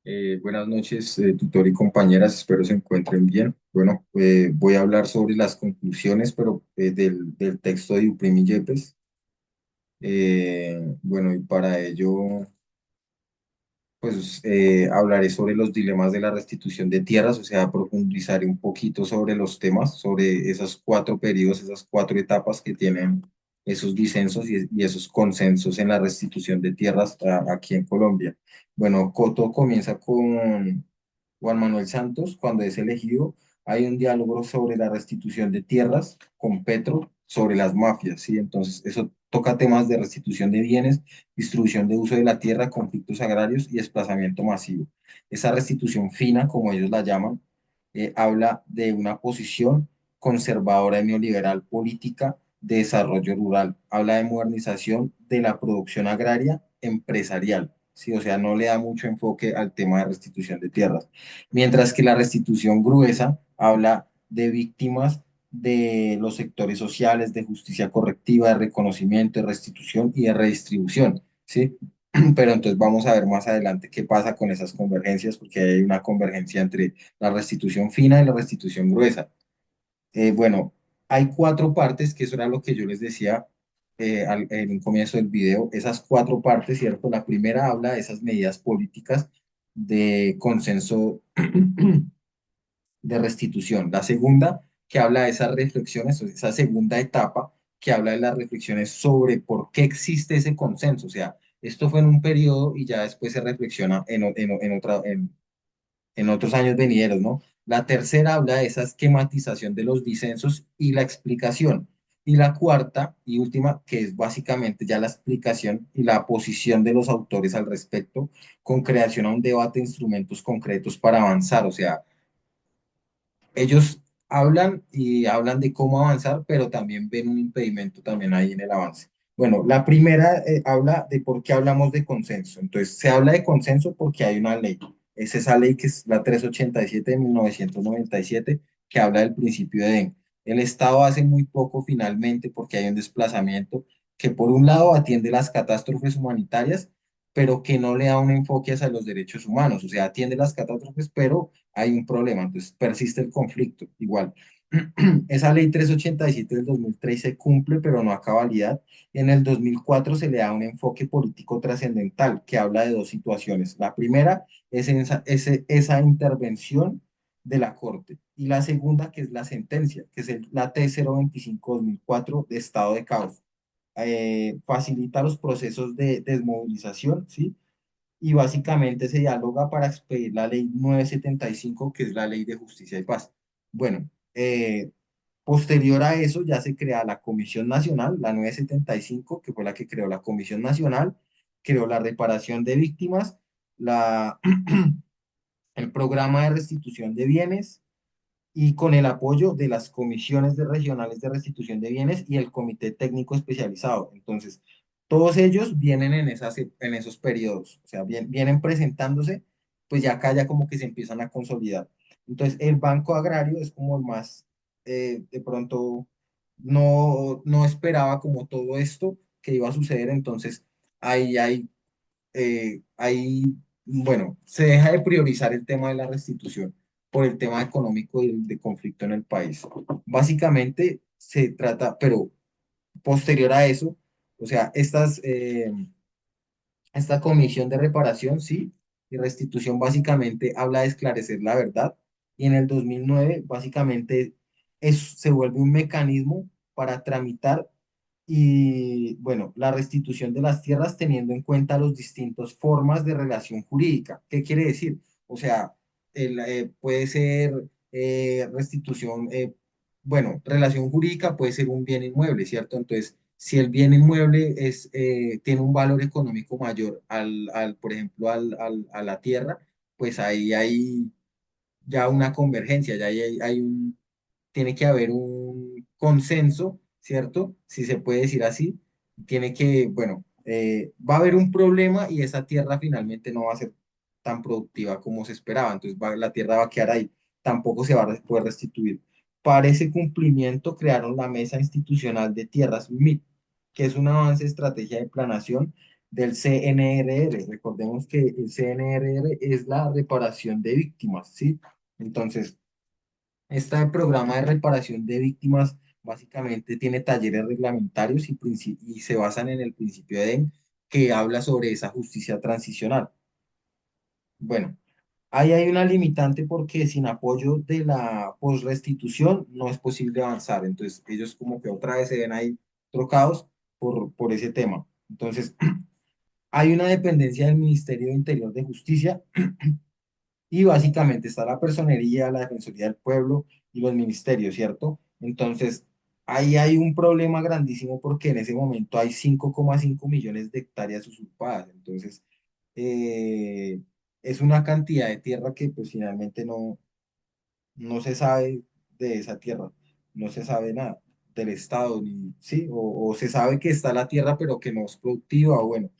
Buenas noches, tutor y compañeras, espero se encuentren bien. Bueno, voy a hablar sobre las conclusiones, pero del texto de Yuprim y Yepes. Bueno, y para ello, pues hablaré sobre los dilemas de la restitución de tierras, o sea, profundizaré un poquito sobre los temas, sobre esos cuatro periodos, esas cuatro etapas que tienen esos disensos y esos consensos en la restitución de tierras aquí en Colombia. Bueno, Coto comienza con Juan Manuel Santos, cuando es elegido, hay un diálogo sobre la restitución de tierras con Petro sobre las mafias, ¿sí? Entonces, eso toca temas de restitución de bienes, distribución de uso de la tierra, conflictos agrarios y desplazamiento masivo. Esa restitución fina, como ellos la llaman, habla de una posición conservadora y neoliberal política de desarrollo rural, habla de modernización de la producción agraria empresarial, ¿sí? O sea, no le da mucho enfoque al tema de restitución de tierras. Mientras que la restitución gruesa habla de víctimas de los sectores sociales, de justicia correctiva, de reconocimiento, de restitución y de redistribución, ¿sí? Pero entonces vamos a ver más adelante qué pasa con esas convergencias, porque hay una convergencia entre la restitución fina y la restitución gruesa. Bueno, hay cuatro partes, que eso era lo que yo les decía en un comienzo del video, esas cuatro partes, ¿cierto? La primera habla de esas medidas políticas de consenso de restitución. La segunda, que habla de esas reflexiones, o esa segunda etapa, que habla de las reflexiones sobre por qué existe ese consenso. O sea, esto fue en un periodo y ya después se reflexiona en otros años venideros, ¿no? La tercera habla de esa esquematización de los disensos y la explicación. Y la cuarta y última, que es básicamente ya la explicación y la posición de los autores al respecto, con creación a un debate de instrumentos concretos para avanzar. O sea, ellos hablan y hablan de cómo avanzar, pero también ven un impedimento también ahí en el avance. Bueno, la primera habla de por qué hablamos de consenso. Entonces, se habla de consenso porque hay una ley. Es esa ley que es la 387 de 1997 que habla del principio de Edén. El Estado hace muy poco finalmente porque hay un desplazamiento que por un lado atiende las catástrofes humanitarias, pero que no le da un enfoque hacia los derechos humanos. O sea, atiende las catástrofes, pero hay un problema, entonces persiste el conflicto. Igual, esa ley 387 del 2003 se cumple, pero no a cabalidad. En el 2004 se le da un enfoque político trascendental que habla de dos situaciones. La primera es esa intervención de la Corte y la segunda, que es la sentencia, que es la T025-2004 de estado de caos. Facilita los procesos de desmovilización, ¿sí? Y básicamente se dialoga para expedir la ley 975 que es la ley de justicia y paz. Bueno, posterior a eso ya se crea la Comisión Nacional, la 975 que fue la que creó la Comisión Nacional, creó la reparación de víctimas, la, el programa de restitución de bienes, y con el apoyo de las comisiones regionales de restitución de bienes y el comité técnico especializado. Entonces, todos ellos vienen en esos periodos, o sea, vienen presentándose, pues ya acá ya como que se empiezan a consolidar. Entonces, el Banco Agrario es como el más, de pronto, no esperaba como todo esto que iba a suceder, entonces ahí, bueno, se deja de priorizar el tema de la restitución por el tema económico y el de conflicto en el país. Básicamente se trata, pero posterior a eso, o sea, esta comisión de reparación, sí, y restitución básicamente habla de esclarecer la verdad y en el 2009 básicamente se vuelve un mecanismo para tramitar y, bueno, la restitución de las tierras teniendo en cuenta las distintas formas de relación jurídica. ¿Qué quiere decir? O sea, puede ser restitución, bueno, relación jurídica puede ser un bien inmueble, ¿cierto? Entonces, si el bien inmueble tiene un valor económico mayor por ejemplo, a la tierra, pues ahí hay ya una convergencia, ya tiene que haber un consenso, ¿cierto? Si se puede decir así, tiene que, bueno, va a haber un problema y esa tierra finalmente no va a ser tan productiva como se esperaba, entonces la tierra va a quedar ahí, tampoco se va a poder restituir. Para ese cumplimiento crearon la Mesa Institucional de Tierras, MIT, que es un avance de estrategia de planación del CNRR. Recordemos que el CNRR es la reparación de víctimas, ¿sí? Entonces, este programa de reparación de víctimas básicamente tiene talleres reglamentarios y se basan en el principio de EDEN, que habla sobre esa justicia transicional. Bueno, ahí hay una limitante porque sin apoyo de la posrestitución no es posible avanzar. Entonces, ellos como que otra vez se ven ahí trocados por ese tema. Entonces, hay una dependencia del Ministerio de Interior de Justicia y básicamente está la Personería, la Defensoría del Pueblo y los ministerios, ¿cierto? Entonces, ahí hay un problema grandísimo porque en ese momento hay 5,5 millones de hectáreas usurpadas. Entonces, eh, es una cantidad de tierra que pues finalmente no se sabe de esa tierra, no se sabe nada del Estado, ni, ¿sí? O se sabe que está la tierra, pero que no es productiva, o bueno,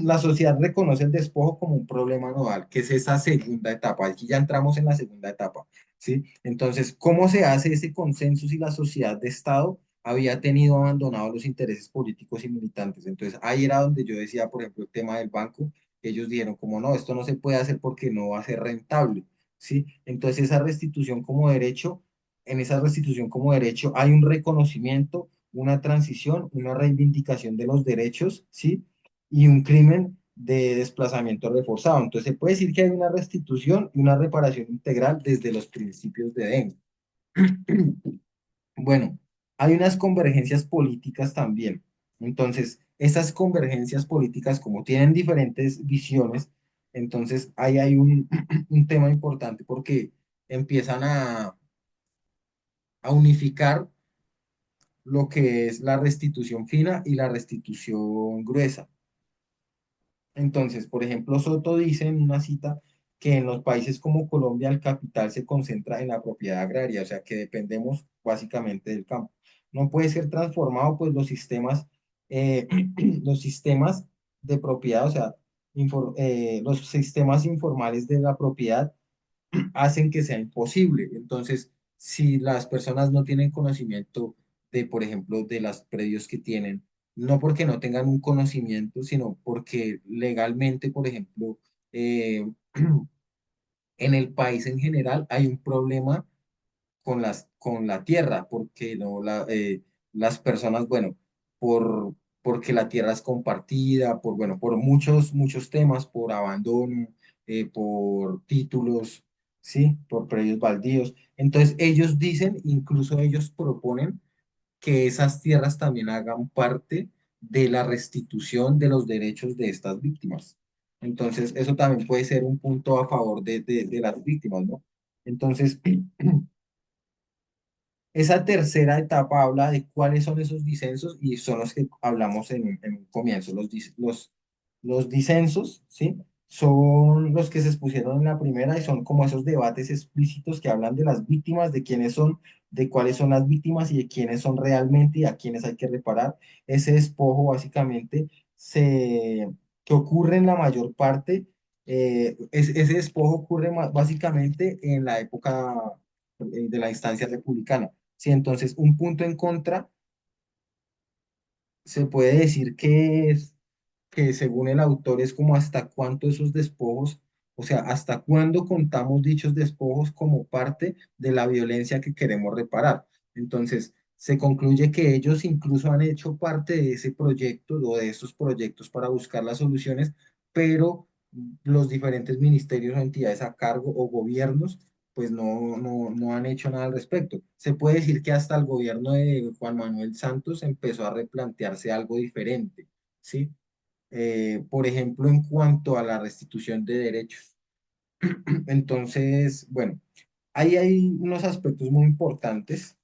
la sociedad reconoce el despojo como un problema nodal, que es esa segunda etapa. Aquí ya entramos en la segunda etapa, ¿sí? Entonces, ¿cómo se hace ese consenso si la sociedad de Estado había tenido abandonados los intereses políticos y militantes? Entonces, ahí era donde yo decía, por ejemplo, el tema del banco, ellos dijeron como no, esto no se puede hacer porque no va a ser rentable, ¿sí? Entonces, esa restitución como derecho, en esa restitución como derecho hay un reconocimiento, una transición, una reivindicación de los derechos, ¿sí? Y un crimen de desplazamiento reforzado. Entonces, se puede decir que hay una restitución y una reparación integral desde los principios de DEN. Bueno, hay unas convergencias políticas también. Entonces, esas convergencias políticas, como tienen diferentes visiones, entonces ahí hay un tema importante porque empiezan a unificar lo que es la restitución fina y la restitución gruesa. Entonces, por ejemplo, Soto dice en una cita que en los países como Colombia el capital se concentra en la propiedad agraria, o sea que dependemos básicamente del campo. No puede ser transformado, pues eh, los sistemas de propiedad, o sea, los sistemas informales de la propiedad hacen que sea imposible. Entonces, si las personas no tienen conocimiento de, por ejemplo, de los predios que tienen, no porque no tengan un conocimiento, sino porque legalmente, por ejemplo, eh, en el país en general hay un problema con la tierra, porque no las personas, bueno, porque la tierra es compartida, bueno, por muchos temas, por abandono, por títulos, ¿sí? Por predios baldíos. Entonces, ellos dicen, incluso ellos proponen que esas tierras también hagan parte de la restitución de los derechos de estas víctimas. Entonces, eso también puede ser un punto a favor de las víctimas, ¿no? Entonces, esa tercera etapa habla de cuáles son esos disensos y son los que hablamos en un comienzo. Los disensos, ¿sí? Son los que se expusieron en la primera y son como esos debates explícitos que hablan de las víctimas, de quiénes son, de cuáles son las víctimas y de quiénes son realmente y a quiénes hay que reparar. Ese despojo básicamente que ocurre en la mayor parte, ese despojo ocurre básicamente en la época de la instancia republicana. Sí, entonces un punto en contra se puede decir que según el autor es como hasta cuánto esos despojos, o sea, hasta cuándo contamos dichos despojos como parte de la violencia que queremos reparar. Entonces, se concluye que ellos incluso han hecho parte de ese proyecto o de esos proyectos para buscar las soluciones, pero los diferentes ministerios o entidades a cargo o gobiernos pues no han hecho nada al respecto. Se puede decir que hasta el gobierno de Juan Manuel Santos empezó a replantearse algo diferente, ¿sí? Por ejemplo, en cuanto a la restitución de derechos. Entonces, bueno, ahí hay unos aspectos muy importantes,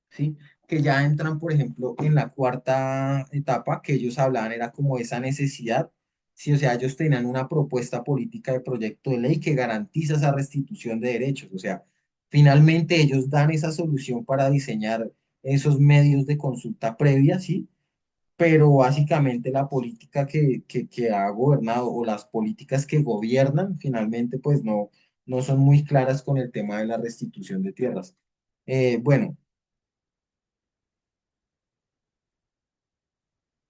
¿sí? Que ya entran, por ejemplo, en la cuarta etapa que ellos hablaban, era como esa necesidad, ¿sí? O sea, ellos tenían una propuesta política de proyecto de ley que garantiza esa restitución de derechos, o sea, finalmente ellos dan esa solución para diseñar esos medios de consulta previa, ¿sí? Pero básicamente la política que ha gobernado o las políticas que gobiernan finalmente pues no son muy claras con el tema de la restitución de tierras. Bueno,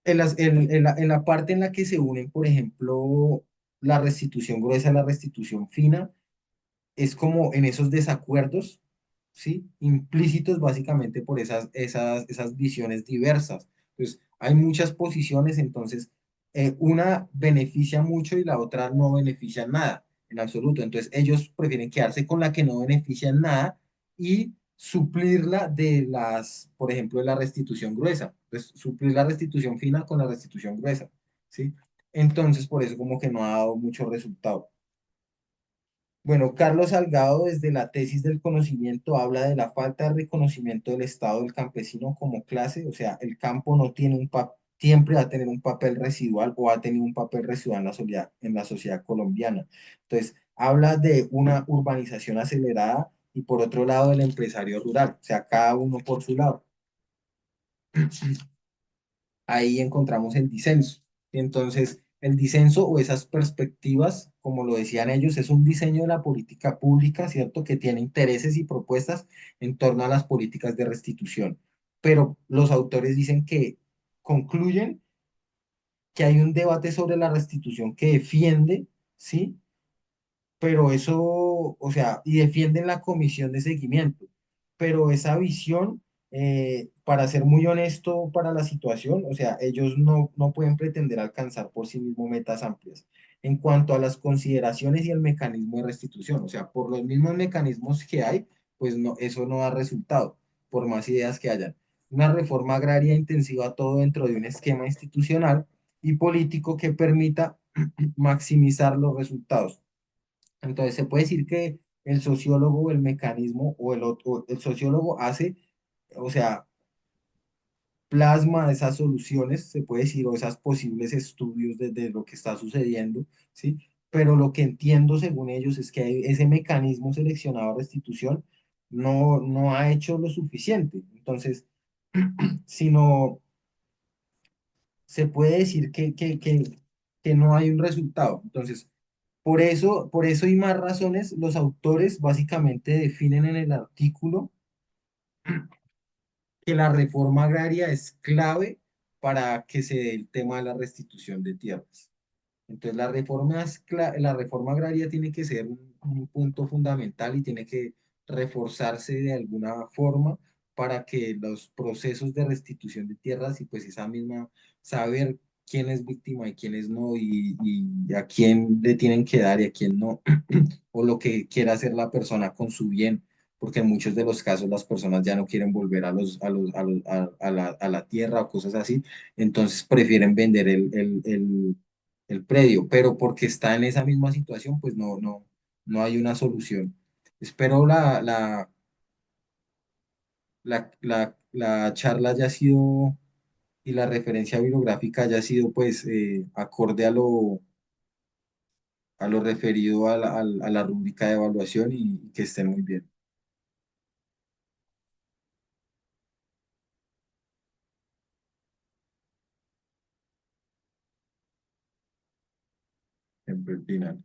en la parte en la que se unen, por ejemplo, la restitución gruesa y la restitución fina, es como en esos desacuerdos, ¿sí? Implícitos básicamente por esas visiones diversas. Entonces, hay muchas posiciones, entonces, una beneficia mucho y la otra no beneficia nada, en absoluto. Entonces, ellos prefieren quedarse con la que no beneficia en nada y suplirla de por ejemplo, de la restitución gruesa. Entonces, suplir la restitución fina con la restitución gruesa, ¿sí? Entonces, por eso como que no ha dado mucho resultado. Bueno, Carlos Salgado desde la tesis del conocimiento habla de la falta de reconocimiento del Estado del campesino como clase, o sea, el campo no tiene siempre va a tener un papel residual o ha tenido un papel residual en la sociedad colombiana. Entonces, habla de una urbanización acelerada y por otro lado el empresario rural, o sea, cada uno por su lado. Ahí encontramos el disenso. Entonces, el disenso o esas perspectivas, como lo decían ellos, es un diseño de la política pública, ¿cierto? Que tiene intereses y propuestas en torno a las políticas de restitución. Pero los autores dicen que concluyen que hay un debate sobre la restitución que defiende, ¿sí? Pero eso, o sea, y defienden la comisión de seguimiento, pero esa visión, para ser muy honesto para la situación, o sea, ellos no pueden pretender alcanzar por sí mismos metas amplias en cuanto a las consideraciones y el mecanismo de restitución, o sea, por los mismos mecanismos que hay, pues no, eso no da resultado, por más ideas que hayan. Una reforma agraria intensiva todo dentro de un esquema institucional y político que permita maximizar los resultados. Entonces, se puede decir que el sociólogo, el mecanismo o el sociólogo hace, o sea, plasma esas soluciones, se puede decir, o esas posibles estudios de lo que está sucediendo, ¿sí? Pero lo que entiendo según ellos es que ese mecanismo seleccionado de restitución no ha hecho lo suficiente. Entonces, sino se puede decir que no hay un resultado. Entonces, por eso y más razones, los autores básicamente definen en el artículo que la reforma agraria es clave para que se dé el tema de la restitución de tierras. Entonces, la reforma agraria tiene que ser un punto fundamental y tiene que reforzarse de alguna forma para que los procesos de restitución de tierras y pues esa misma, saber quién es víctima y quién es no y a quién le tienen que dar y a quién no, o lo que quiera hacer la persona con su bien, porque en muchos de los casos las personas ya no quieren volver a la tierra o cosas así, entonces prefieren vender el predio, pero porque está en esa misma situación, pues no hay una solución. Espero la charla haya sido y la referencia bibliográfica haya sido pues acorde a lo referido a la rúbrica de evaluación y que estén muy bien. En el final.